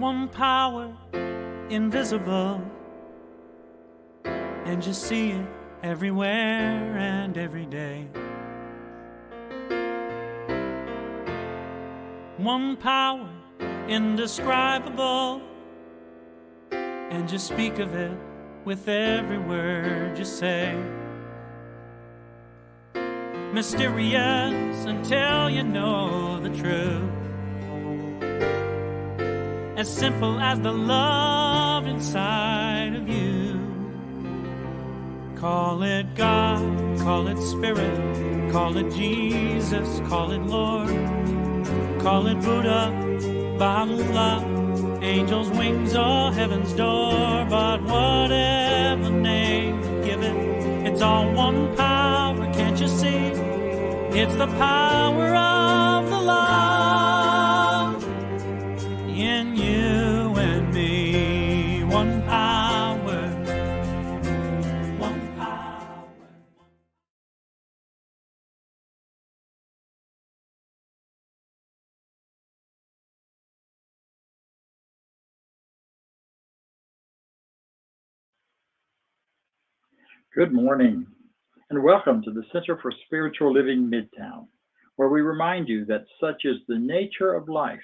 one power, invisible, and you see it everywhere and every day. One power, indescribable, and you speak of it with every word you say. Mysterious until you know the truth. As simple as the love inside of you. Call it God, call it Spirit, call it Jesus, call it Lord, call it Buddha, Baha'u'llah, angels' wings or heaven's door. But whatever name you give it, it's all one power, can't you see? It's the power of the love in you and me. One power, one power. Good morning, and welcome to the Center for Spiritual Living Midtown, where we remind you that such is the nature of life,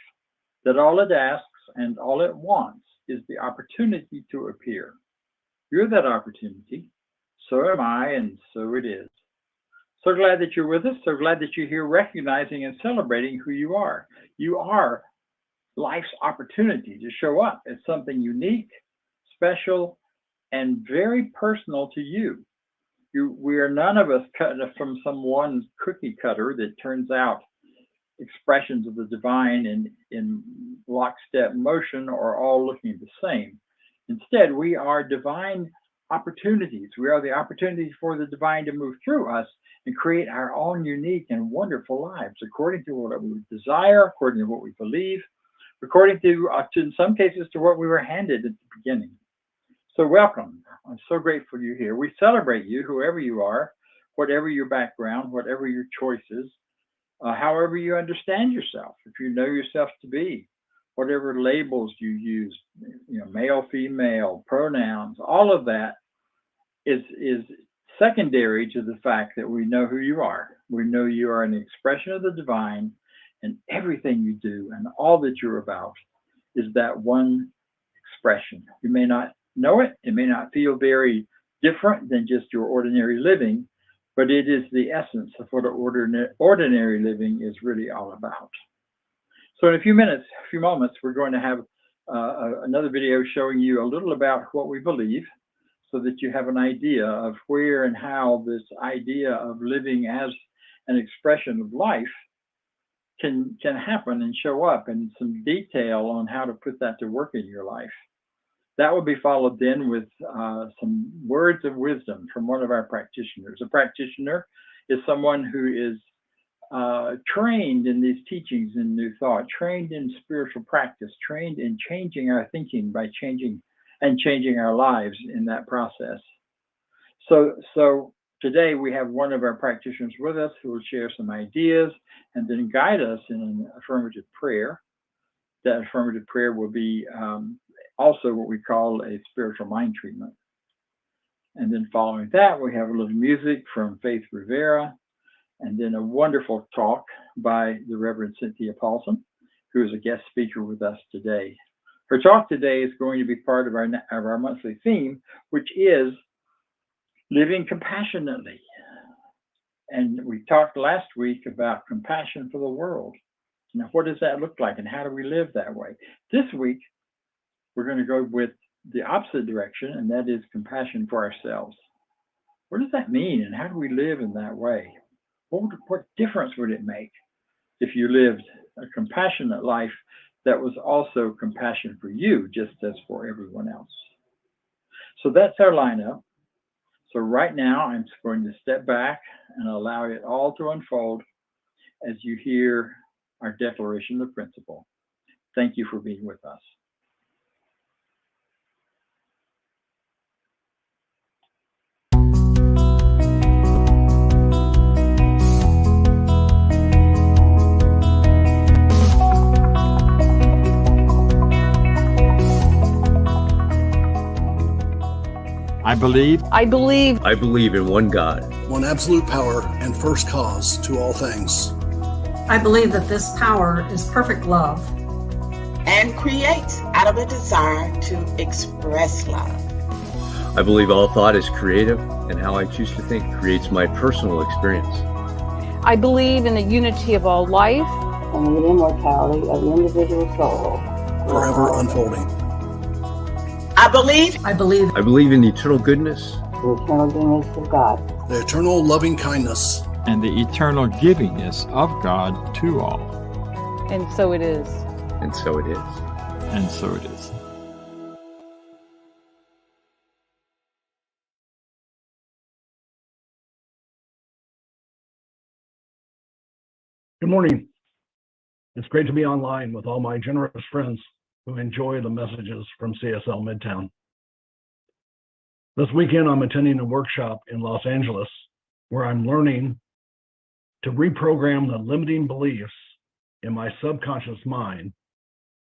that all it asks and all it wants is the opportunity to appear. You're that opportunity, so am I, and so it is. So glad that you're with us, so glad that you're here recognizing and celebrating who you are. You are life's opportunity to show up as something unique, special, and very personal to you. We are none of us cut from some one cookie cutter that turns out expressions of the divine in lockstep motion or all looking the same. Instead, we are divine opportunities. We are the opportunities for the divine to move through us and create our own unique and wonderful lives according to what we desire, according to what we believe, according to in some cases, to what we were handed at the beginning. So welcome. I'm so grateful you're here. We celebrate you, whoever you are, whatever your background, whatever your choices, however you understand yourself, if you know yourself to be, whatever labels you use, male, female, pronouns, all of that is secondary to the fact that we know who you are. We know you are an expression of the divine, and everything you do and all that you're about is that one expression. You may not know it. It may not feel very different than just your ordinary living, but it is the essence of what ordinary living is really all about. So in a few moments, we're going to have another video showing you a little about what we believe so that you have an idea of where and how this idea of living as an expression of life can happen and show up, and some detail on how to put that to work in your life. That will be followed then with some words of wisdom from one of our practitioners. A practitioner is someone who is trained in these teachings in New Thought, trained in spiritual practice, trained in changing our thinking by changing our lives in that process. So today we have one of our practitioners with us who will share some ideas and then guide us in an affirmative prayer. That affirmative prayer will be also what we call a spiritual mind treatment. And then following that, we have a little music from Faith Rivera, and then a wonderful talk by the Reverend Cynthia Paulsen, who is a guest speaker with us today. Her talk today is going to be part of our monthly theme, which is living compassionately. And we talked last week about compassion for the world. Now, what does that look like, and how do we live that way? This week, we're going to go with the opposite direction, and that is compassion for ourselves. What does that mean, and how do we live in that way? What difference would it make if you lived a compassionate life that was also compassion for you, just as for everyone else? So that's our lineup. So right now, I'm just going to step back and allow it all to unfold as you hear our declaration of principle. Thank you for being with us. believe. I believe. I believe in one God, one absolute power and first cause to all things. I believe that this power is perfect love and creates out of a desire to express love. I believe all thought is creative, and how I choose to think creates my personal experience. I believe in the unity of all life and the immortality of the individual soul, forever unfolding. I believe in the eternal goodness, the eternal goodness of God, the eternal loving kindness, and the eternal givingness of God to all. And so it is. And so it is. And so it is. Good morning. It's great to be online with all my generous friends who enjoy the messages from CSL Midtown. This weekend, I'm attending a workshop in Los Angeles where I'm learning to reprogram the limiting beliefs in my subconscious mind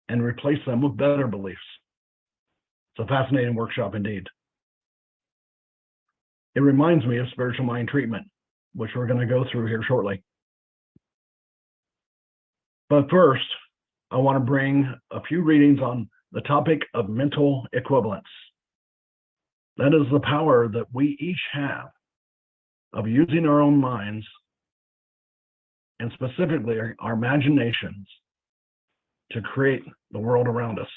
and replace them with better beliefs. It's a fascinating workshop indeed. It reminds me of spiritual mind treatment, which we're going to go through here shortly. But first, I want to bring a few readings on the topic of mental equivalence. That is the power that we each have of using our own minds, and specifically our imaginations, to create the world around us.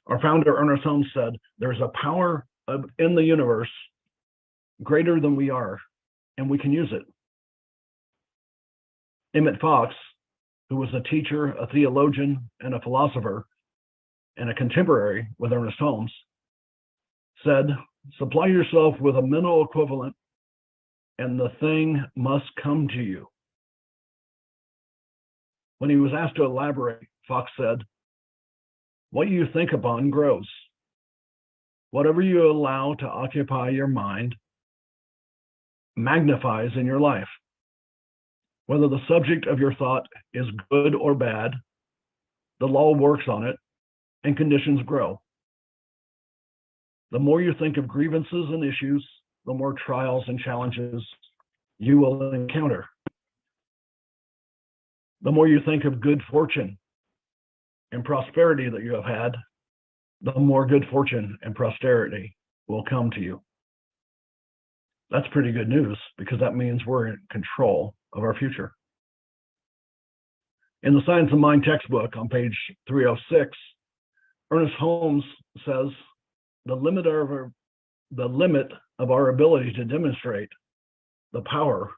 Our founder, Ernest Holmes, said, there's a power in the universe greater than we are, and we can use it. Emmett Fox, who was a teacher, a theologian, and a philosopher, and a contemporary with Ernest Holmes, said, supply yourself with a mental equivalent and the thing must come to you. When he was asked to elaborate, Fox said, what you think upon grows. Whatever you allow to occupy your mind magnifies in your life. Whether the subject of your thought is good or bad, the law works on it and conditions grow. The more you think of grievances and issues, the more trials and challenges you will encounter. The more you think of good fortune and prosperity that you have had, the more good fortune and prosperity will come to you. That's pretty good news, because that means we're in control of our future. In the Science of Mind textbook on page 306, Ernest Holmes says, the limit of our ability to demonstrate the power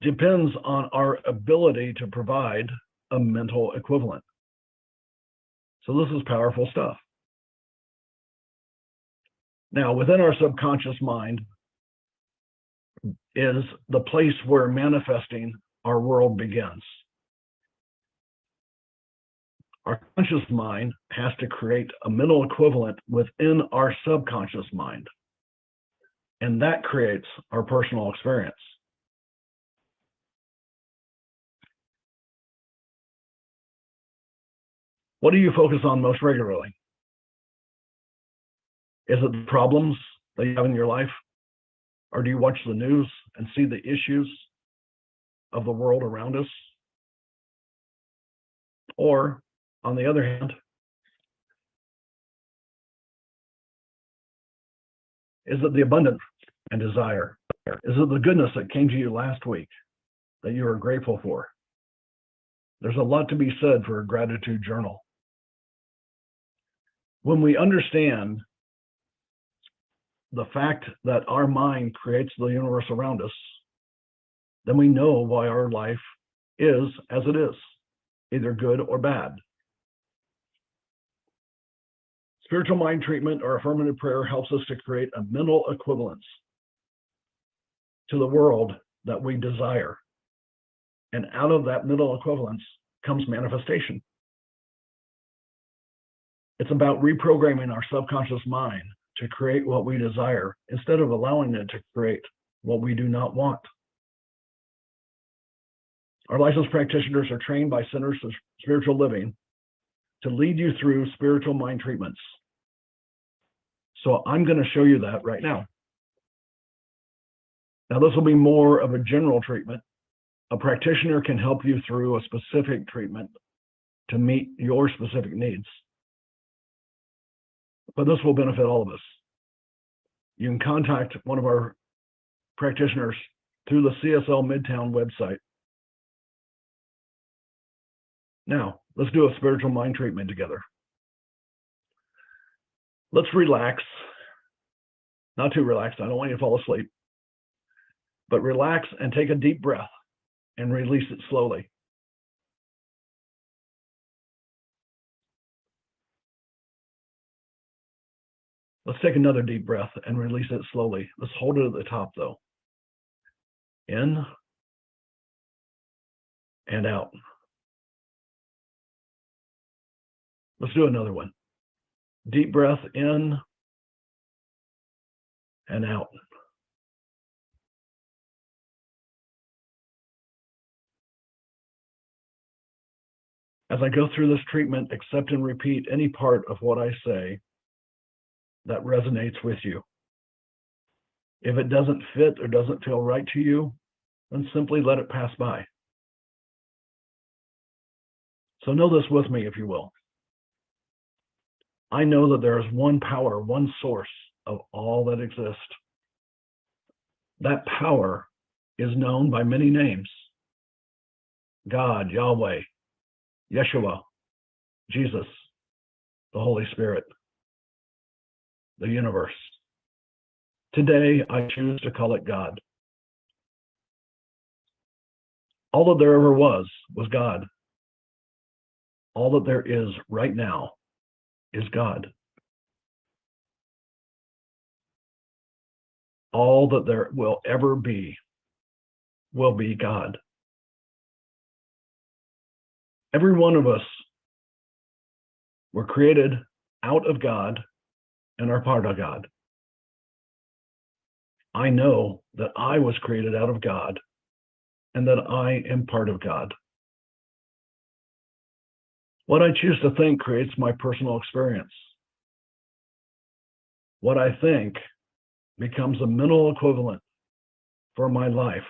depends on our ability to provide a mental equivalent. So this is powerful stuff. Now, within our subconscious mind is the place where manifesting our world begins. Our conscious mind has to create a mental equivalent within our subconscious mind, and that creates our personal experience. What do you focus on most regularly? Is it the problems that you have in your life? Or do you watch the news and see the issues of the world around us? Or, on the other hand, is it the abundance and desire? Is it the goodness that came to you last week that you are grateful for? There's a lot to be said for a gratitude journal. When we understand the fact that our mind creates the universe around us, then we know why our life is as it is, either good or bad. Spiritual mind treatment or affirmative prayer helps us to create a mental equivalence to the world that we desire. And out of that mental equivalence comes manifestation. It's about reprogramming our subconscious mind to create what we desire instead of allowing it to create what we do not want. Our licensed practitioners are trained by Centers for Spiritual Living to lead you through spiritual mind treatments So I'm going to show you that right now. Now, this will be more of a general treatment. A practitioner can help you through a specific treatment to meet your specific needs. But this will benefit all of us. You can contact one of our practitioners through the CSL Midtown website. Now, let's do a spiritual mind treatment together. Let's relax. Not too relaxed. I don't want you to fall asleep. But relax and take a deep breath and release it slowly. Let's take another deep breath and release it slowly. Let's hold it at the top, though. In and out. Let's do another one. Deep breath in and out. As I go through this treatment, accept and repeat any part of what I say that resonates with you. If it doesn't fit or doesn't feel right to you, then simply let it pass by. So know this with me, if you will. I know that there is one power, one source of all that exists. That power is known by many names. God, Yahweh, Yeshua, Jesus, the Holy Spirit, the universe. Today, I choose to call it God. All that there ever was God. All that there is right now is God. All that there will ever be will be God. Every one of us were created out of God and are part of God. I know that I was created out of God and that I am part of God. What I choose to think creates my personal experience. What I think becomes a mental equivalent for my life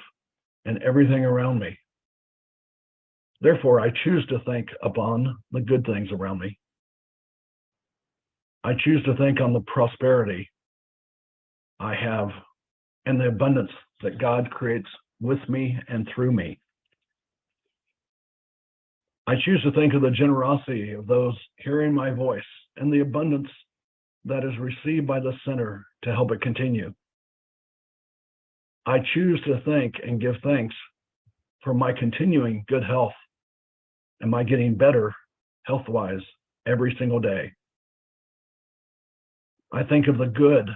and everything around me. Therefore, I choose to think upon the good things around me. I choose to think on the prosperity I have and the abundance that God creates with me and through me. I choose to think of the generosity of those hearing my voice and the abundance that is received by the sinner to help it continue. I choose to think and give thanks for my continuing good health and my getting better health-wise every single day. I think of the good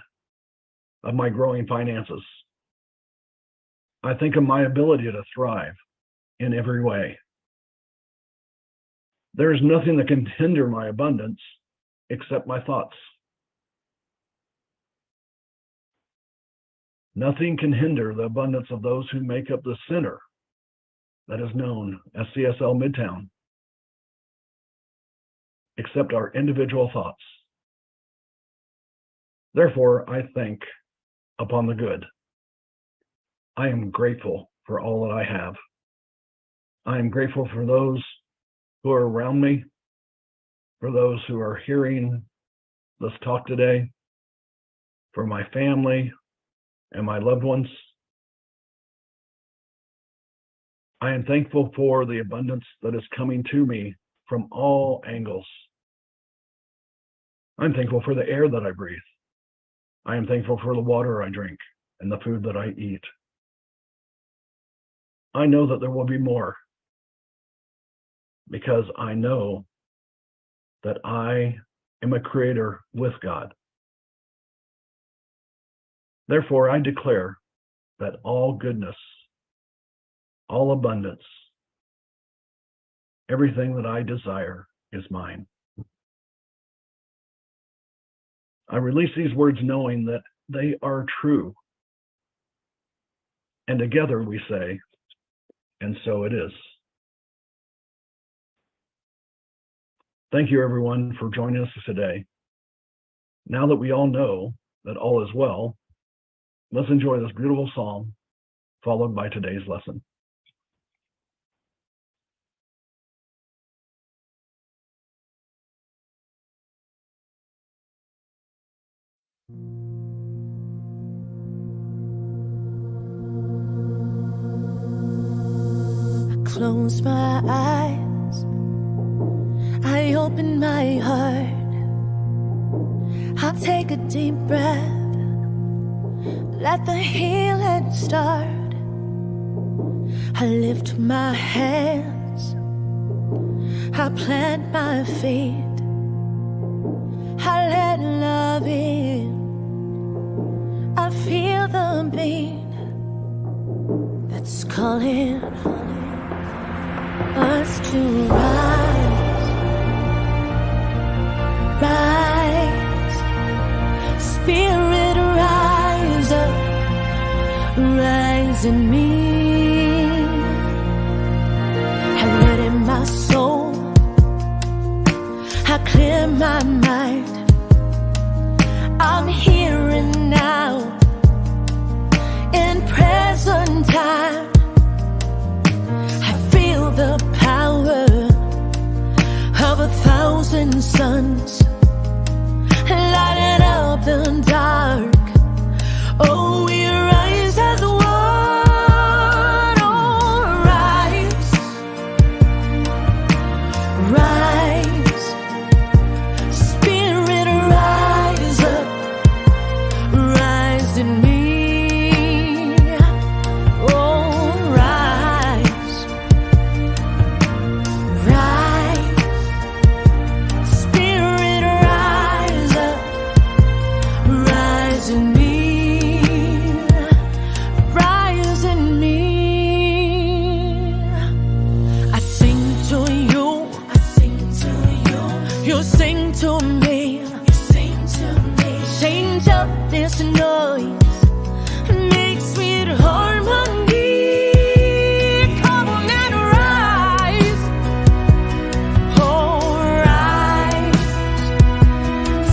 of my growing finances. I think of my ability to thrive in every way. There is nothing that can hinder my abundance except my thoughts. Nothing can hinder the abundance of those who make up the center that is known as CSL Midtown, except our individual thoughts. Therefore, I think upon the good. I am grateful for all that I have. I am grateful for those who are around me, for those who are hearing this talk today, for my family and my loved ones. I am thankful for the abundance that is coming to me from all angles. I'm thankful for the air that I breathe. I am thankful for the water I drink and the food that I eat. I know that there will be more because I know that I am a creator with God. Therefore, I declare that all goodness, all abundance, everything that I desire is mine. I release these words knowing that they are true. And together we say, and so it is. Thank you, everyone, for joining us today. Now that we all know that all is well, let's enjoy this beautiful song followed by today's lesson. Close my eyes, I open my heart, I'll take a deep breath, let the healing start. I lift my hands, I plant my feet, I let love in, I feel the beat that's calling us to rise, rise, Spirit rise up, rise in me. I ready my soul, I clear my mind, I'm here and now, in present time. The power of 1,000 suns lighting up the dark. Oh, we rise as one. Oh, rise, rise, Spirit rise up, rise in me. You sing to me, change up this noise, make sweet harmony. Come on and rise, oh rise,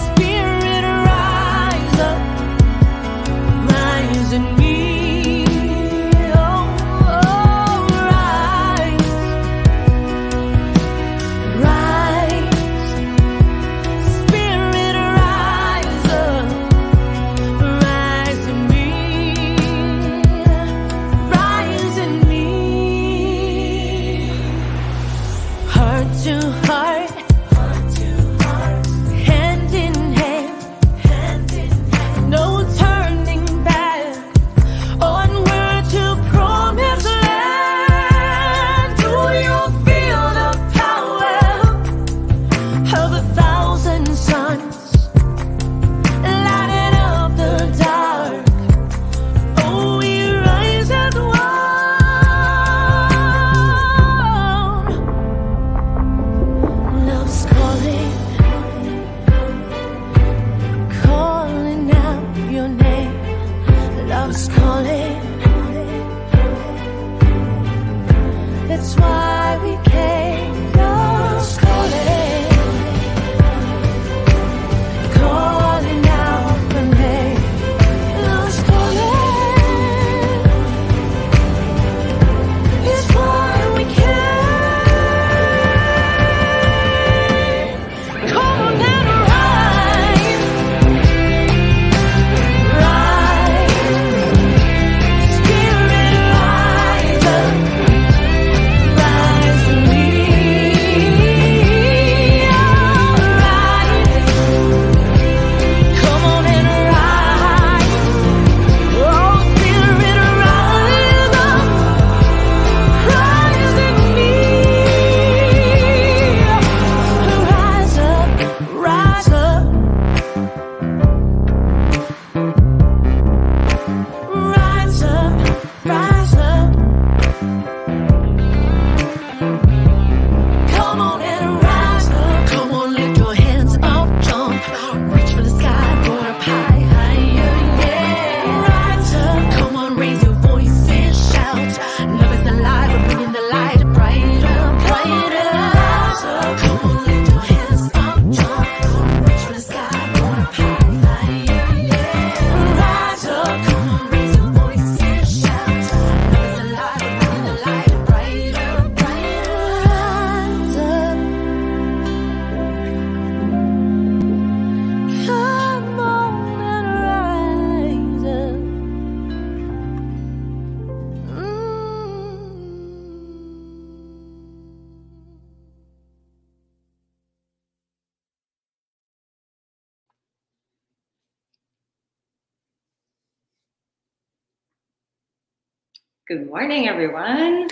Spirit rise up, rise in me. Oh, rise, rise. Spirit rise up, rise in me. Good morning, everyone.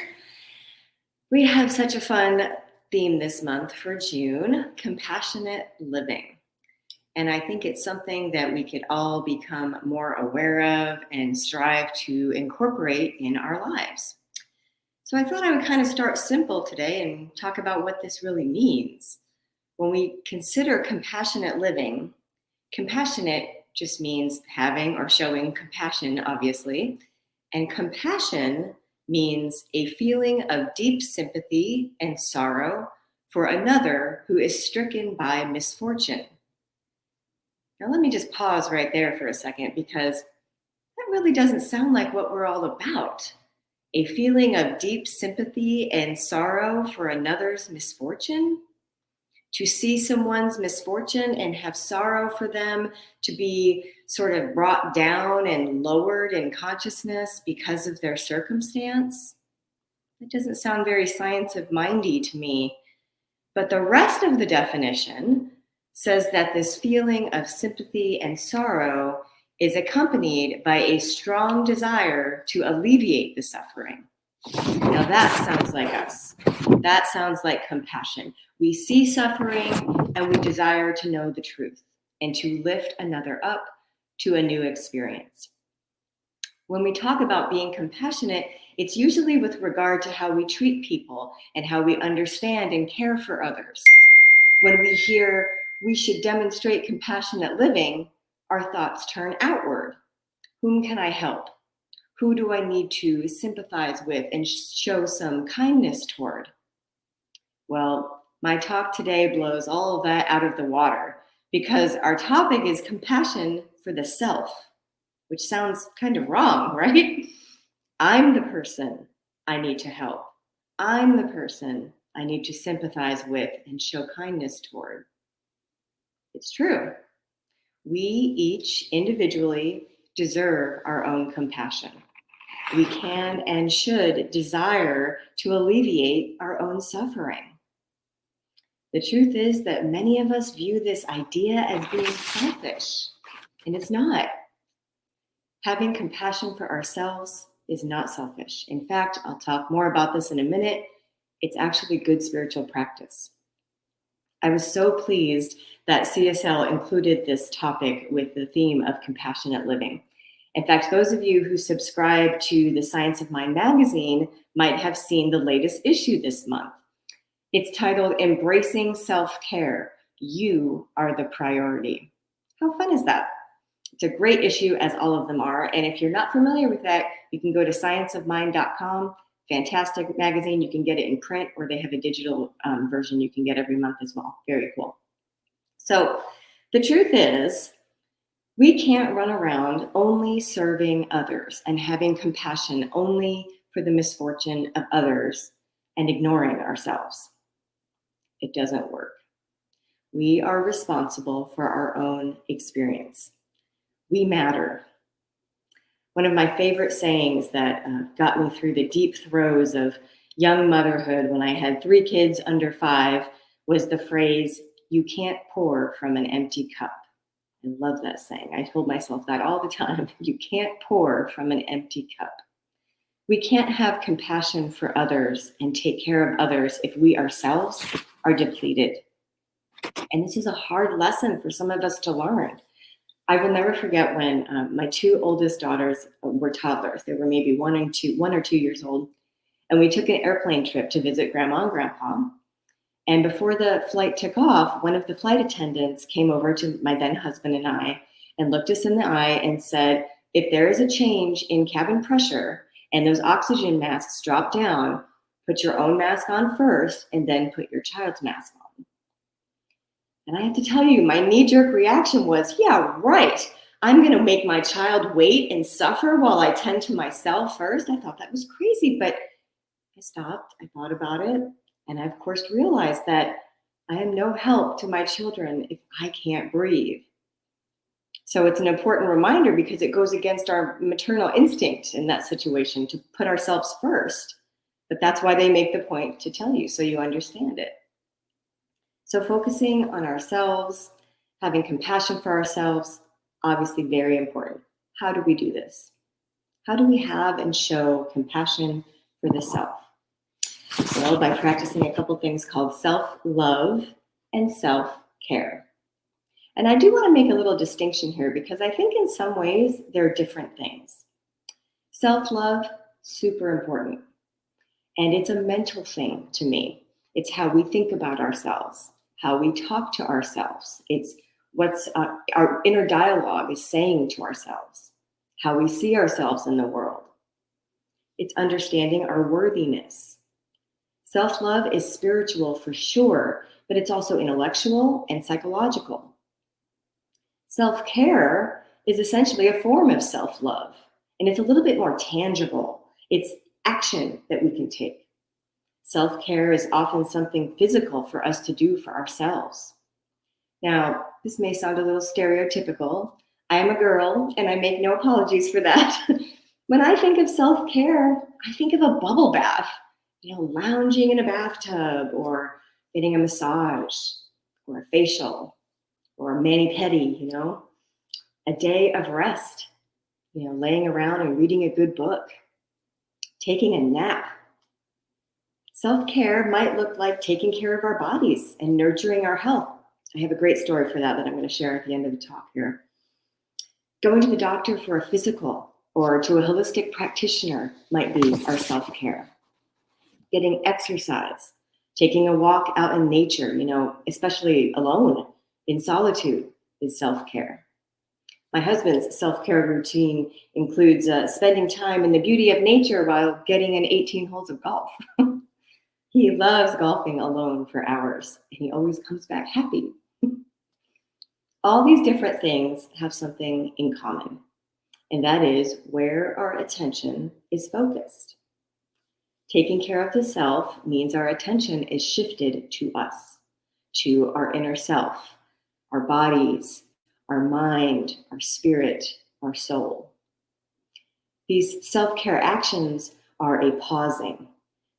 We have such a fun theme this month for June, compassionate living. And I think it's something that we could all become more aware of and strive to incorporate in our lives. So I thought I would kind of start simple today and talk about what this really means. When we consider compassionate living, compassionate just means having or showing compassion, obviously. And compassion means a feeling of deep sympathy and sorrow for another who is stricken by misfortune. Now, let me just pause right there for a second, because that really doesn't sound like what we're all about. A feeling of deep sympathy and sorrow for another's misfortune? To see someone's misfortune and have sorrow for them, to be sort of brought down and lowered in consciousness because of their circumstance? That doesn't sound very science of mindy to me. But the rest of the definition says that this feeling of sympathy and sorrow is accompanied by a strong desire to alleviate the suffering. Now that sounds like us. That sounds like compassion. We see suffering and we desire to know the truth and to lift another up to a new experience. When we talk about being compassionate, it's usually with regard to how we treat people and how we understand and care for others. When we hear we should demonstrate compassionate living, our thoughts turn outward. Whom can I help? Who do I need to sympathize with and show some kindness toward? Well, my talk today blows all of that out of the water, because our topic is compassion for the self, which sounds kind of wrong, right? I'm the person I need to help. I'm the person I need to sympathize with and show kindness toward. It's true. We each individually deserve our own compassion. We can and should desire to alleviate our own suffering. The truth is that many of us view this idea as being selfish, and it's not. Having compassion for ourselves is not selfish. In fact, I'll talk more about this in a minute. It's actually good spiritual practice. I was so pleased that CSL included this topic with the theme of compassionate living. In fact, those of you who subscribe to the Science of Mind magazine might have seen the latest issue this month. It's titled Embracing Self-Care. You are the priority. How fun is that? It's a great issue, as all of them are. And if you're not familiar with that, you can go to scienceofmind.com. Fantastic magazine. You can get it in print, or they have a digital version you can get every month as well. Very cool. So the truth is, we can't run around only serving others and having compassion only for the misfortune of others and ignoring ourselves. It doesn't work. We are responsible for our own experience. We matter. One of my favorite sayings that got me through the deep throes of young motherhood when I had 3 kids under 5 was the phrase, "You can't pour from an empty cup." I love that saying. I told myself that all the time. You can't pour from an empty cup. We can't have compassion for others and take care of others if we ourselves are depleted. And this is a hard lesson for some of us to learn. I will never forget when my 2 oldest daughters were toddlers. They were maybe 1 or 2 years old. And we took an airplane trip to visit Grandma and Grandpa. And before the flight took off, one of the flight attendants came over to my then husband and I and looked us in the eye and said, "If there is a change in cabin pressure and those oxygen masks drop down, put your own mask on first and then put your child's mask on." And I have to tell you, my knee-jerk reaction was, yeah, right. I'm going to make my child wait and suffer while I tend to myself first. I thought that was crazy, but I stopped. I thought about it. And I, of course, realized that I am no help to my children if I can't breathe. So it's an important reminder, because it goes against our maternal instinct in that situation to put ourselves first. But that's why they make the point to tell you, so you understand it. So focusing on ourselves, having compassion for ourselves, obviously very important. How do we do this? How do we have and show compassion for the self? Well, by practicing a couple things called self-love and self-care. And I do want to make a little distinction here because I think in some ways they're different things. Self-love, super important. And it's a mental thing to me. It's how we think about ourselves, how we talk to ourselves. It's what's our inner dialogue is saying to ourselves, how we see ourselves in the world. It's understanding our worthiness. Self-love is spiritual for sure, but it's also intellectual and psychological. Self-care is essentially a form of self-love, and it's a little bit more tangible. It's action that we can take. Self-care is often something physical for us to do for ourselves. Now, this may sound a little stereotypical. I am a girl, and I make no apologies for that. When I think of self-care, I think of a bubble bath, lounging in a bathtub, or getting a massage, or a facial, or a mani-pedi, a day of rest, laying around and reading a good book, taking a nap. Self-care might look like taking care of our bodies and nurturing our health. I have a great story for that I'm going to share at the end of the talk here. Going to the doctor for a physical or to a holistic practitioner might be our self-care. Getting exercise, taking a walk out in nature, especially alone in solitude, is self-care. My husband's self-care routine includes spending time in the beauty of nature while getting in 18 holes of golf. He loves golfing alone for hours, and he always comes back happy. All these different things have something in common, and that is where our attention is focused. Taking care of the self means our attention is shifted to us, to our inner self, our bodies, our mind, our spirit, our soul. These self-care actions are a pausing.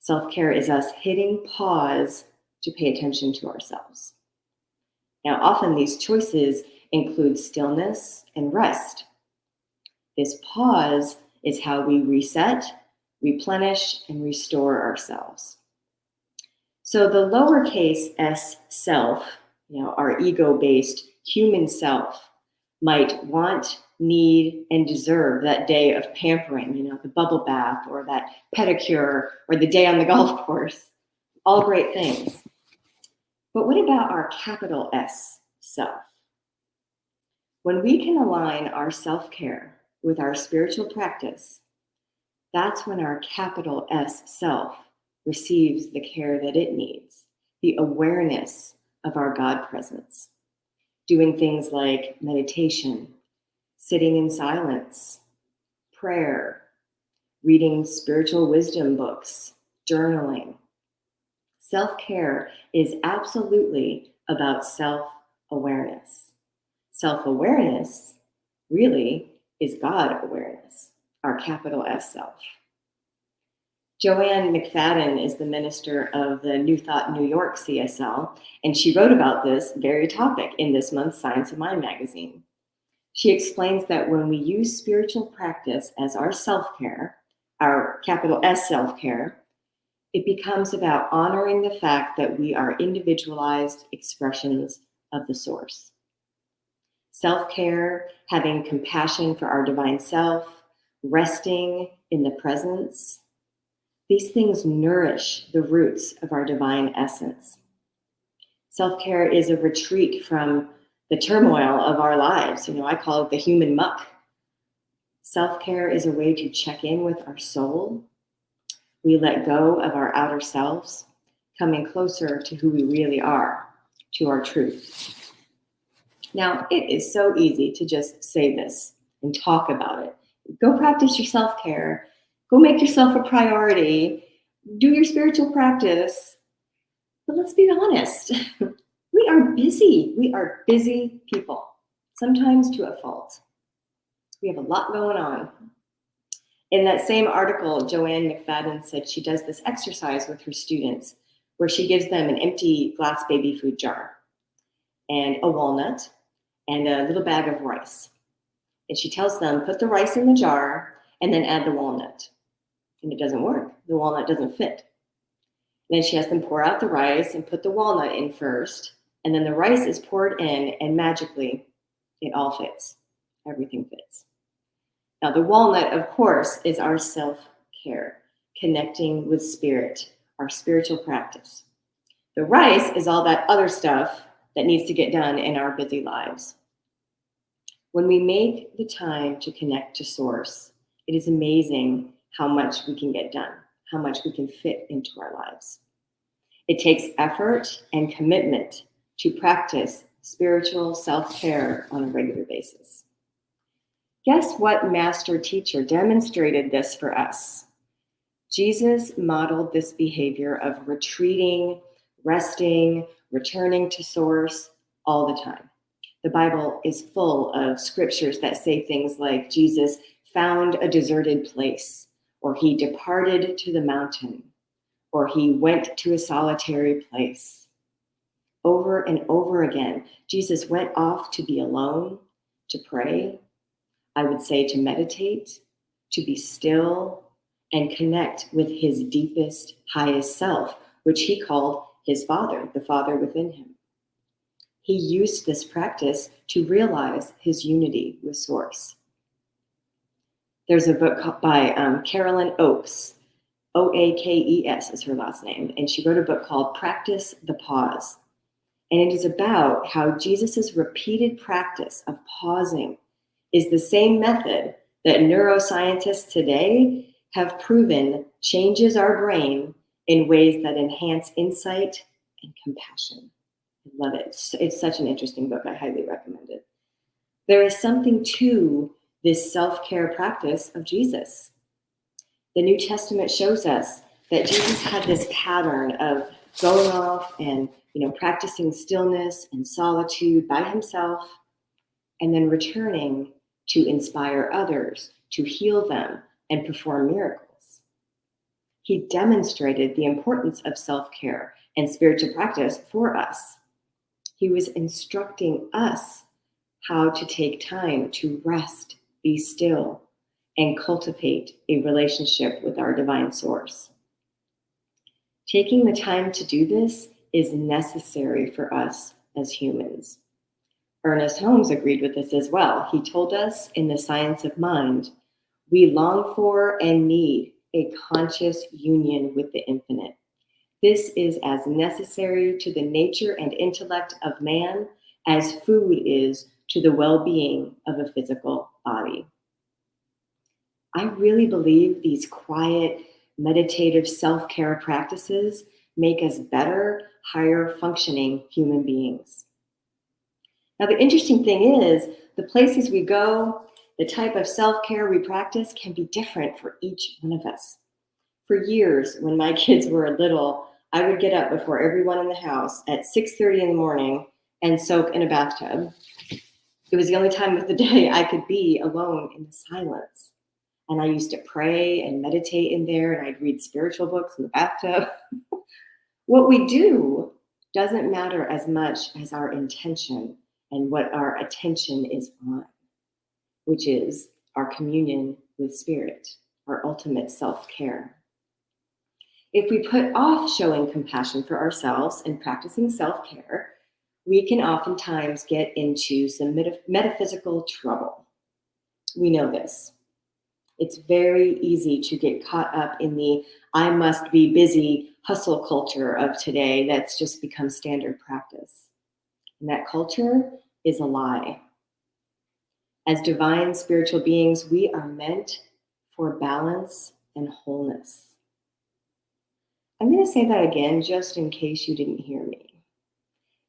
Self-care is us hitting pause to pay attention to ourselves. Now, often these choices include stillness and rest. This pause is how we reset, replenish, and restore ourselves. So the lowercase s self, our ego-based human self, might want, need, and deserve that day of pampering, the bubble bath or that pedicure or the day on the golf course. All great things. But what about our capital S self? When we can align our self-care with our spiritual practice, that's when our capital S self receives the care that it needs, the awareness of our God presence. Doing things like meditation, sitting in silence, prayer, reading spiritual wisdom books, journaling. Self-care is absolutely about self-awareness. Self-awareness really is God awareness, our capital S self. Joanne McFadden is the minister of the New Thought New York CSL, and she wrote about this very topic in this month's Science of Mind magazine. She explains that when we use spiritual practice as our self-care, our capital S self-care, it becomes about honoring the fact that we are individualized expressions of the source. Self-care, having compassion for our divine self, resting in the presence, these things nourish the roots of our divine essence. Self-care is a retreat from the turmoil of our lives. I call it the human muck. Self-care is a way to check in with our soul. We let go of our outer selves, coming closer to who we really are, to our truth. Now, it is so easy to just say this and talk about it. Go practice your self-care. Go make yourself a priority. Do your spiritual practice. But let's be honest. We are busy. We are busy people, sometimes to a fault. We have a lot going on. In that same article, Joanne McFadden said she does this exercise with her students where she gives them an empty glass baby food jar and a walnut and a little bag of rice. And she tells them, put the rice in the jar and then add the walnut. And it doesn't work. The walnut doesn't fit. Then she has them pour out the rice and put the walnut in first, and then the rice is poured in, and magically it all fits. Everything fits. Now, the walnut, of course, is our self-care, connecting with spirit, our spiritual practice. The rice is all that other stuff that needs to get done in our busy lives. When we make the time to connect to Source, it is amazing how much we can get done, how much we can fit into our lives. It takes effort and commitment to practice spiritual self-care on a regular basis. Guess what master teacher demonstrated this for us? Jesus modeled this behavior of retreating, resting, returning to Source all the time. The Bible is full of scriptures that say things like Jesus found a deserted place, or he departed to the mountain, or he went to a solitary place. Over and over again, Jesus went off to be alone, to pray, I would say to meditate, to be still, and connect with his deepest, highest self, which he called his Father, the Father within him. He used this practice to realize his unity with Source. There's a book by Carolyn Oakes, Oakes is her last name, and she wrote a book called Practice the Pause. And it is about how Jesus's repeated practice of pausing is the same method that neuroscientists today have proven changes our brain in ways that enhance insight and compassion. I love it. It's such an interesting book. I highly recommend it. There is something to this self-care practice of Jesus. The New Testament shows us that Jesus had this pattern of going off and practicing stillness and solitude by himself, and then returning to inspire others, to heal them, and perform miracles. He demonstrated the importance of self-care and spiritual practice for us. He was instructing us how to take time to rest, be still, and cultivate a relationship with our divine source. Taking the time to do this is necessary for us as humans. Ernest Holmes agreed with this as well. He told us in The Science of Mind, we long for and need a conscious union with the infinite. This is as necessary to the nature and intellect of man as food is to the well-being of a physical body. I really believe these quiet, meditative self-care practices make us better, higher functioning human beings. Now, the interesting thing is, the places we go, the type of self-care we practice can be different for each one of us. For years, when my kids were little, I would get up before everyone in the house at 6:30 in the morning and soak in a bathtub. It was the only time of the day I could be alone in the silence. And I used to pray and meditate in there, and I'd read spiritual books in the bathtub. What we do doesn't matter as much as our intention and what our attention is on, which is our communion with spirit, our ultimate self-care. If we put off showing compassion for ourselves and practicing self-care, we can oftentimes get into some metaphysical trouble. We know this. It's very easy to get caught up in the I must be busy hustle culture of today that's just become standard practice. And that culture is a lie. As divine spiritual beings, we are meant for balance and wholeness. I'm going to say that again just in case you didn't hear me.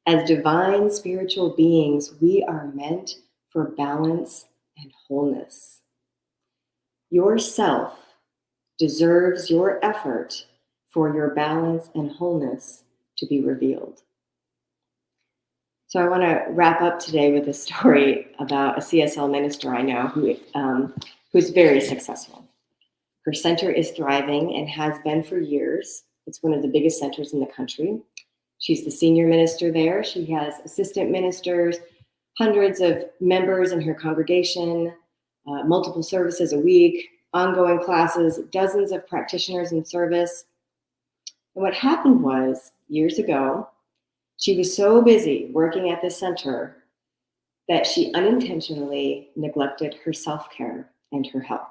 As divine spiritual beings, we are meant for balance and wholeness. Yourself deserves your effort for your balance and wholeness to be revealed. So I want to wrap up today with a story about a CSL minister I know who's very successful. Her center is thriving and has been for years. It's one of the biggest centers in the country. She's the senior minister there. She has assistant ministers, hundreds of members in her congregation, multiple services a week, ongoing classes, dozens of practitioners in service. And what happened was, years ago, she was so busy working at the center that she unintentionally neglected her self-care and her health.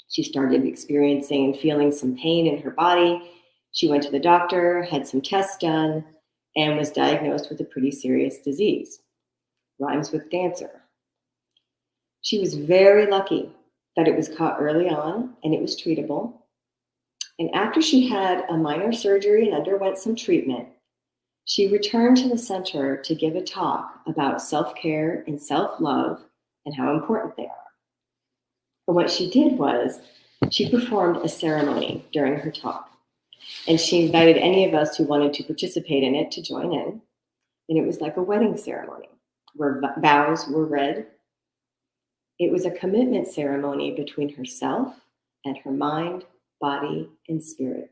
She started experiencing and feeling some pain in her body. She went to the doctor, had some tests done, and was diagnosed with a pretty serious disease. Rhymes with dancer. She was very lucky that it was caught early on and it was treatable. And after she had a minor surgery and underwent some treatment, she returned to the center to give a talk about self-care and self-love and how important they are. And what she did was she performed a ceremony during her talk. And she invited any of us who wanted to participate in it to join in. And it was like a wedding ceremony where vows were read. It was a commitment ceremony between herself and her mind, body, and spirit.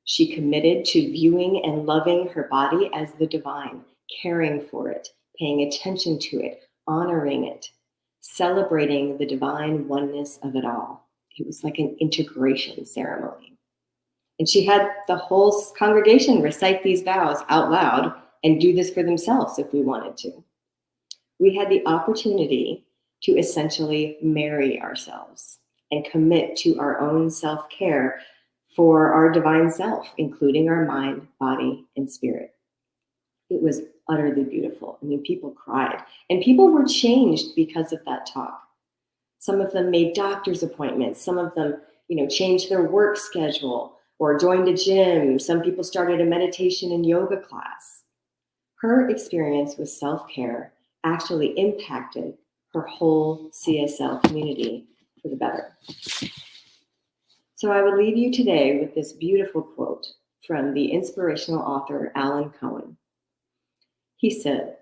She committed to viewing and loving her body as the divine, caring for it, paying attention to it, honoring it, celebrating the divine oneness of it all. It was like an integration ceremony. And she had the whole congregation recite these vows out loud and do this for themselves if we wanted to. We had the opportunity to essentially marry ourselves and commit to our own self-care for our divine self, including our mind, body, and spirit. It was utterly beautiful. I mean, people cried, and people were changed because of that talk. Some of them made doctor's appointments. Some of them, changed their work schedule or joined a gym. Some people started a meditation and yoga class. Her experience with self-care actually impacted her whole CSL community for the better. So I will leave you today with this beautiful quote from the inspirational author Alan Cohen. He said,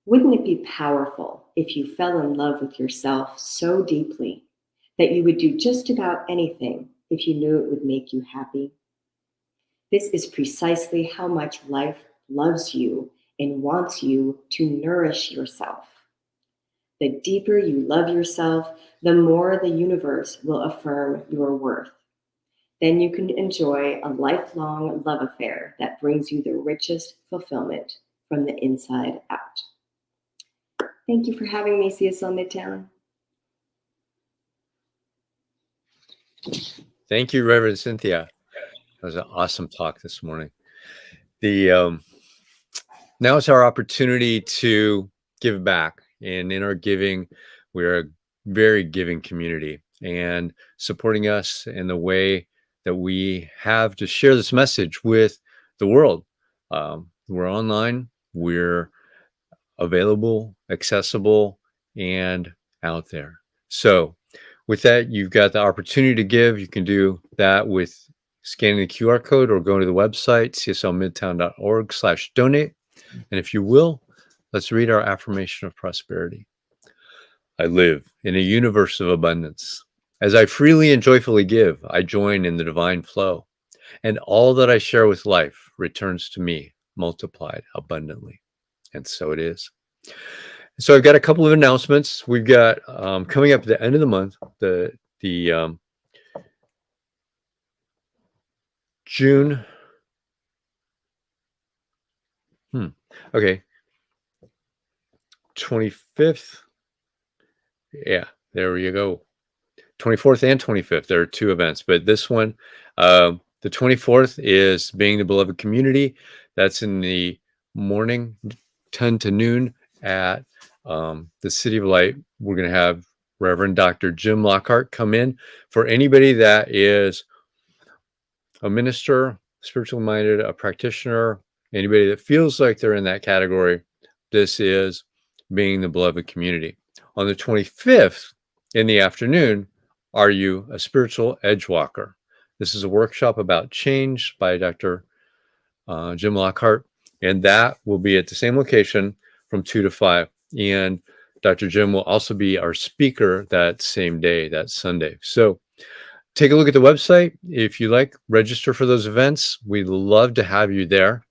"Wouldn't it be powerful if you fell in love with yourself so deeply that you would do just about anything if you knew it would make you happy? This is precisely how much life loves you and wants you to nourish yourself. The deeper you love yourself, the more the universe will affirm your worth. Then you can enjoy a lifelong love affair that brings you the richest fulfillment from the inside out." Thank you for having me, CSL Midtown. Thank you, Reverend Cynthia. That was an awesome talk this morning. Now is our opportunity to give back. And in our giving, we're a very giving community, and supporting us in the way that we have to share this message with the world. We're online, we're available, accessible, and out there. So with that, you've got the opportunity to give. You can do that with scanning the QR code or going to the website, cslmidtown.org/donate. And if you will, let's read our affirmation of prosperity. I live in a universe of abundance. As I freely and joyfully give, I join in the divine flow, and all that I share with life returns to me multiplied abundantly. And so it is. So I've got a couple of announcements. We've got coming up at the end of the month, the June. Okay. 25th. Yeah, there you go. 24th and 25th. There are two events, but this one, the 24th is Being the Beloved Community. That's in the morning, 10 to noon at the City of Light. We're going to have Reverend Dr. Jim Lockhart come in. For anybody that is a minister, spiritually minded, a practitioner, anybody that feels like they're in that category, this is Being the Beloved Community. On the 25th in the afternoon, Are You a Spiritual Edge Walker? This is a workshop about change by Dr. Jim Lockhart, and that will be at the same location from 2 to 5. And Dr. Jim will also be our speaker that same day, that Sunday. So take a look at the website. If you like, register for those events. We'd love to have you there.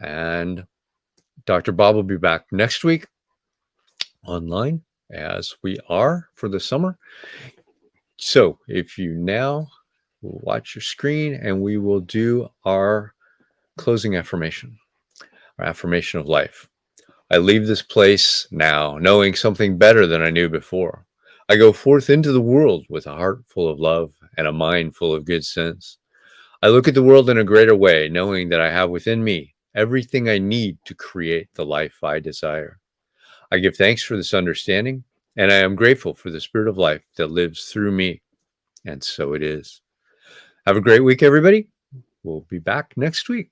And Dr. Bob will be back next week online, as we are for the summer, So if you now watch your screen, and we will do our closing affirmation, our affirmation of life. I leave this place now, knowing something better than I knew before. I go forth into the world with a heart full of love and a mind full of good sense. I look at the world in a greater way, knowing that I have within me everything I need to create the life I desire. I give thanks for this understanding, and I am grateful for the spirit of life that lives through me. And so it is. Have a great week, everybody. We'll be back next week.